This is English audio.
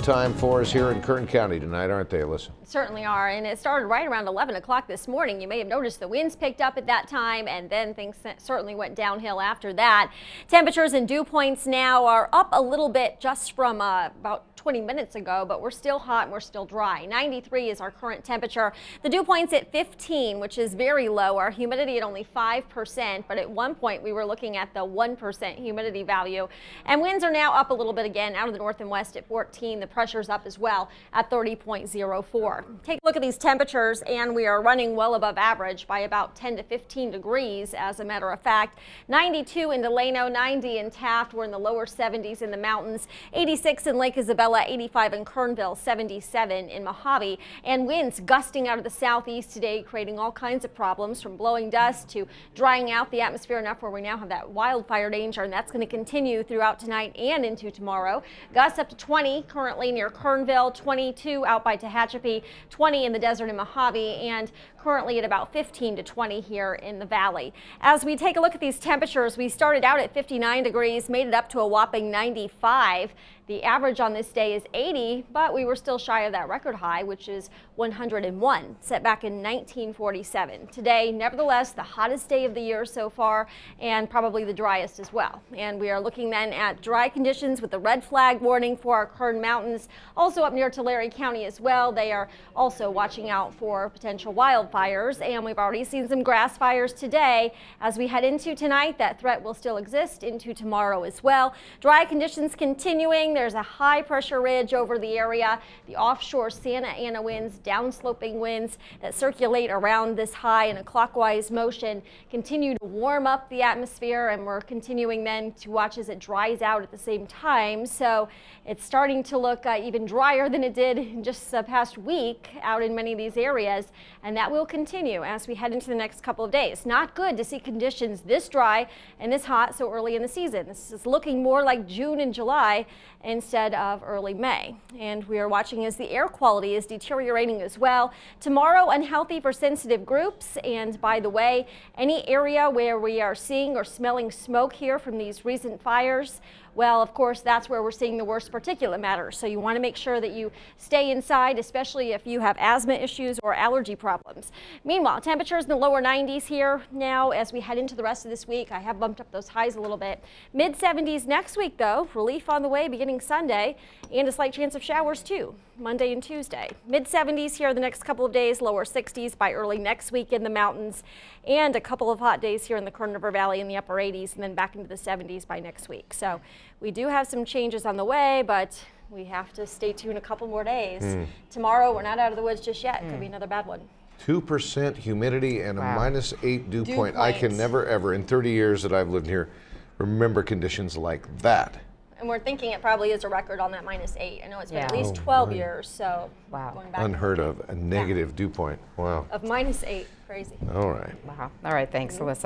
time for us here in Kern County tonight, aren't they, Alyssa? Certainly are, and it started right around 11 o'clock this morning. You may have noticed the winds picked up at that time, and then things certainly went downhill after that. Temperatures and dew points now are up a little bit just from about 20 minutes ago, but we're still hot and we're still dry. 93 is our current temperature. The dew point's at 15, which is very low. Our humidity at only 5%, but at one point we were looking at the 1% humidity value. And winds are now up a little bit again out of the north and west at 14. The pressure's up as well at 30.04. Take a look at these temperatures, and we are running well above average by about 10 to 15 degrees. As a matter of fact, 92 in Delano, 90 in Taft. We're in the lower 70s in the mountains, 86 in Lake Isabella, 85 in Kernville, 77 in Mojave, and winds gusting out of the southeast today, creating all kinds of problems, from blowing dust to drying out the atmosphere enough where we now have that wildfire danger, and that's going to continue throughout tonight and into tomorrow. Gusts up to 20 currently near Kernville, 22 out by Tehachapi, 20 in the desert in Mojave, and currently at about 15 to 20 here in the valley. As we take a look at these temperatures, we started out at 59 degrees, made it up to a whopping 95. The average on this day is 80, but we were still shy of that record high, which is 101, set back in 1947. Today, nevertheless, the hottest day of the year so far, and probably the driest as well. And we are looking then at dry conditions with the red flag warning for our Kern Mountains. Also up near Tulare County as well. They are also watching out for potential wildfires, and we've already seen some grass fires today. As we head into tonight, that threat will still exist into tomorrow as well. Dry conditions continuing. There's a high pressure ridge over the area. The offshore Santa Ana winds, downsloping winds that circulate around this high in a clockwise motion, continue to warm up the atmosphere, and we're continuing then to watch as it dries out at the same time. So it's starting to look even drier than it did in just the past week out in many of these areas, and that will continue as we head into the next couple of days. Not good to see conditions this dry and this hot so early in the season. This is looking more like June and July instead of early May. And we are watching as the air quality is deteriorating as well. Tomorrow, unhealthy for sensitive groups. And by the way, any area where we are seeing or smelling smoke here from these recent fires, well, of course, that's where we're seeing the worst particulate matter. So you want to make sure that you stay inside, especially if you have asthma issues or allergy problems. Meanwhile, temperatures in the lower 90s here now as we head into the rest of this week. I have bumped up those highs a little bit. Mid 70s next week, though. Relief on the way beginning Sunday, and a slight chance of showers too Monday and Tuesday. Mid 70s here the next couple of days, lower 60s by early next week in the mountains, and a couple of hot days here in the Kern River Valley in the upper 80s, and then back into the 70s by next week. So we do have some changes on the way, but we have to stay tuned a couple more days. Tomorrow, we're not out of the woods just yet. Could be another bad one. 2% humidity and a -8 dew point. I can never, ever, in 30 years that I've lived here, remember conditions like that. And we're thinking it probably is a record on that -8. I know it's been at least 12 years, so going back. Unheard of, a negative dew point. Wow. Of -8, crazy. All right. Wow. All right, thanks, Alyssa.